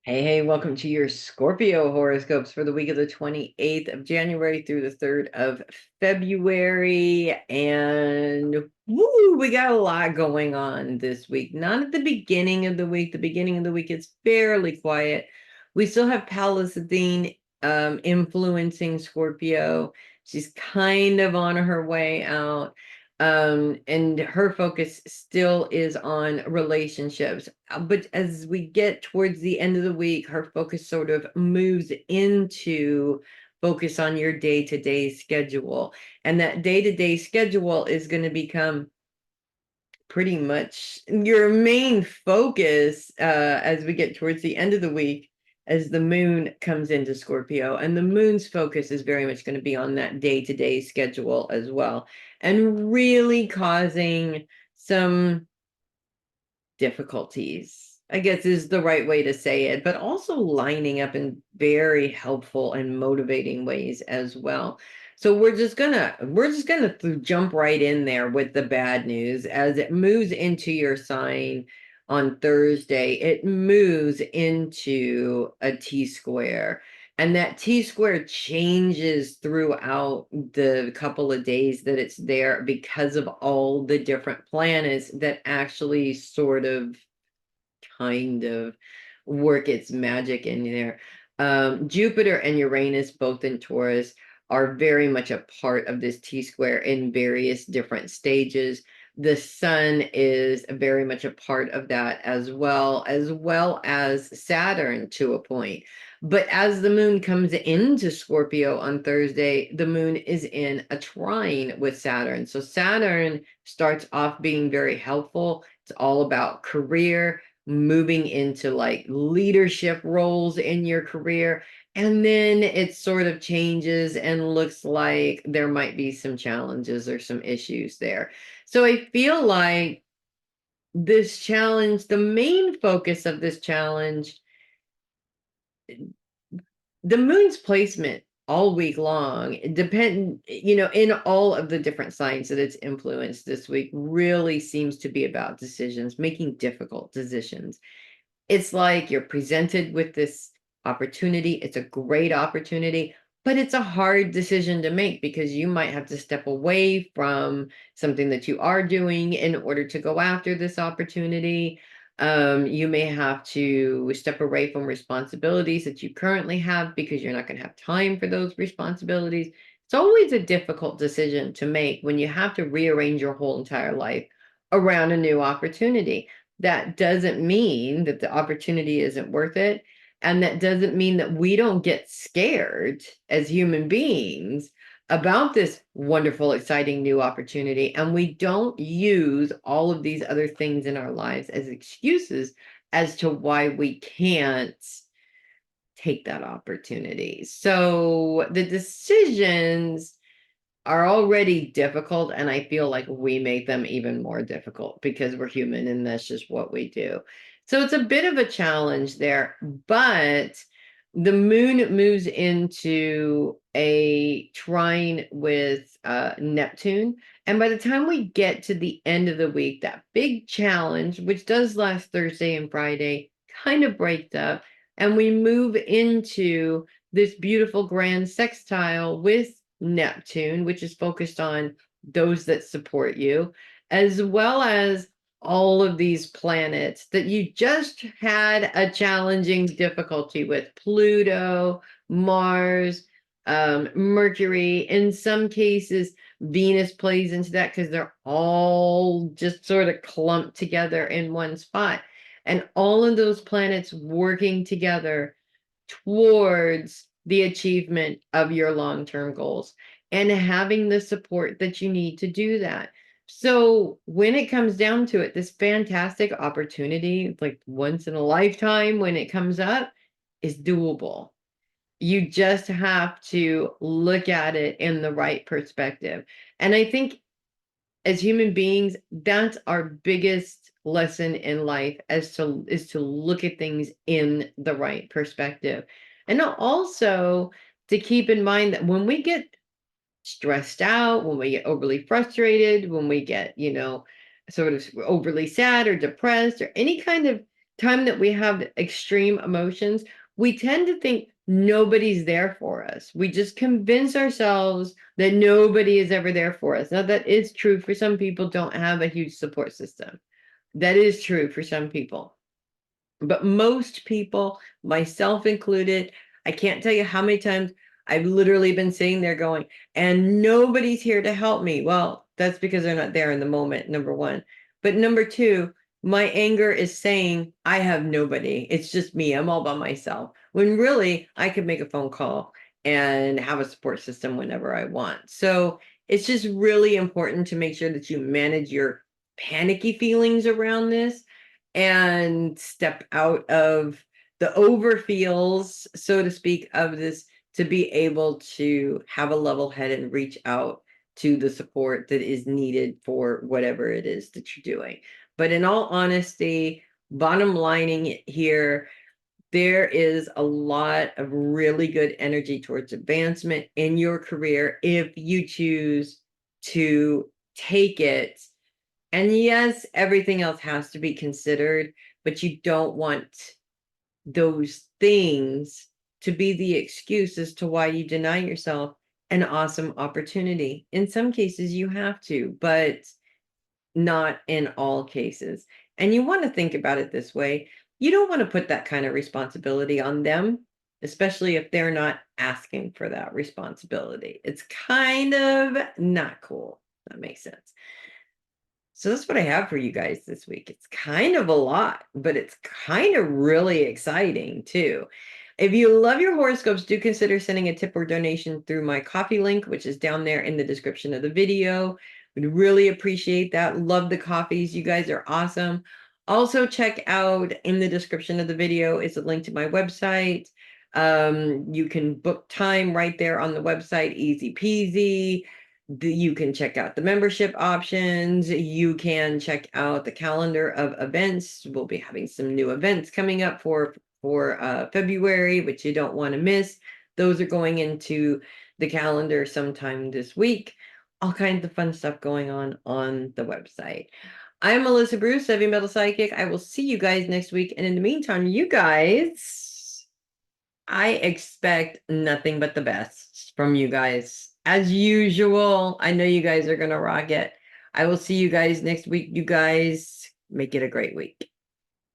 Hey, welcome to your Scorpio horoscopes for the week of the 28th of January through the 3rd of February. And woo, we got a lot going on this week. Not at the beginning of the week. The beginning of the week is fairly quiet. We still have Palestine influencing Scorpio. She's kind of on her way out. And her focus still is on relationships. But as we get towards the end of the week, her focus sort of moves into focus on your day-to-day schedule. And that day-to-day schedule is going to become pretty much your main focus as we get towards the end of the week, as the moon comes into Scorpio. And the moon's focus is very much going to be on that day-to-day schedule as well, and really causing some difficulties, I guess is the right way to say it, but also lining up in very helpful and motivating ways as well. So we're just gonna jump right in there with the bad news. As it moves into your sign on Thursday, it moves into a T square. And that T square changes throughout the couple of days that it's there because of all the different planets that actually sort of kind of work its magic in there. Jupiter and Uranus, both in Taurus, are very much a part of this T square in various different stages. The sun is very much a part of that as well as Saturn to a point. But as the moon comes into Scorpio on Thursday, the moon is in a trine with Saturn. So Saturn starts off being very helpful. It's all about career, moving into like leadership roles in your career. And then it sort of changes and looks like there might be some challenges or some issues there. So I feel like this challenge, the main focus of this challenge, the moon's placement all week long, in all of the different signs that it's influenced this week, really seems to be about decisions, making difficult decisions. It's like you're presented with this opportunity. It's a great opportunity, but it's a hard decision to make because you might have to step away from something that you are doing in order to go after this opportunity. You may have to step away from responsibilities that you currently have because you're not going to have time for those responsibilities. It's always a difficult decision to make when you have to rearrange your whole entire life around a new opportunity. That doesn't mean that the opportunity isn't worth it. And that doesn't mean that we don't get scared as human beings about this wonderful, exciting new opportunity. And we don't use all of these other things in our lives as excuses as to why we can't take that opportunity. So the decisions are already difficult, and I feel like we make them even more difficult because we're human and that's just what we do. So it's a bit of a challenge there, but the moon moves into a trine with Neptune. And by the time we get to the end of the week, that big challenge, which does last Thursday and Friday, kind of breaks up, and we move into this beautiful grand sextile with Neptune, which is focused on those that support you, as well as all of these planets that you just had a challenging difficulty with: Pluto, Mars, Mercury. In some cases, Venus plays into that because they're all just sort of clumped together in one spot. And all of those planets working together towards the achievement of your long-term goals and having the support that you need to do that. So when it comes down to it, this fantastic opportunity, like once in a lifetime when it comes up, is doable. You just have to look at it in the right perspective. And I think as human beings, that's our biggest lesson in life, is to look at things in the right perspective. And also to keep in mind that when we get stressed out, when we get overly frustrated, when we get, sort of overly sad or depressed or any kind of time that we have extreme emotions, we tend to think nobody's there for us. We just convince ourselves that nobody is ever there for us. Now, that is true for some people don't have a huge support system. That is true for some people. But most people, myself included, I can't tell you how many times I've literally been sitting there going, and nobody's here to help me. Well, that's because they're not there in the moment, number one. But number two, my anger is saying, I have nobody. It's just me. I'm all by myself. When really, I could make a phone call and have a support system whenever I want. So it's just really important to make sure that you manage your panicky feelings around this and step out of the over feels, so to speak, of this to be able to have a level head and reach out to the support that is needed for whatever it is that you're doing. But in all honesty, bottom lining it here, there is a lot of really good energy towards advancement in your career if you choose to take it. And yes, everything else has to be considered, but you don't want those things to be the excuse as to why you deny yourself an awesome opportunity. In some cases, you have to, but not in all cases. And you want to think about it this way. You don't want to put that kind of responsibility on them, especially if they're not asking for that responsibility. It's kind of not cool. That makes sense. So that's what I have for you guys this week. It's kind of a lot, but it's kind of really exciting too. If you love your horoscopes, do consider sending a tip or donation through my coffee link, which is down there in the description of the video. Would really appreciate that. Love the coffees. You guys are awesome. Also, check out in the description of the video is a link to my website. You can book time right there on the website, easy peasy. You can check out the membership options. You can check out the calendar of events. We'll be having some new events coming up for February, which you don't want to miss. Those are going into the calendar sometime this week. All kinds of fun stuff going on the website. I'm Melissa Bruce, Heavy Metal Psychic. I will see you guys next week. And in the meantime, you guys, I expect nothing but the best from you guys. As usual, I know you guys are going to rock it. I will see you guys next week. You guys make it a great week.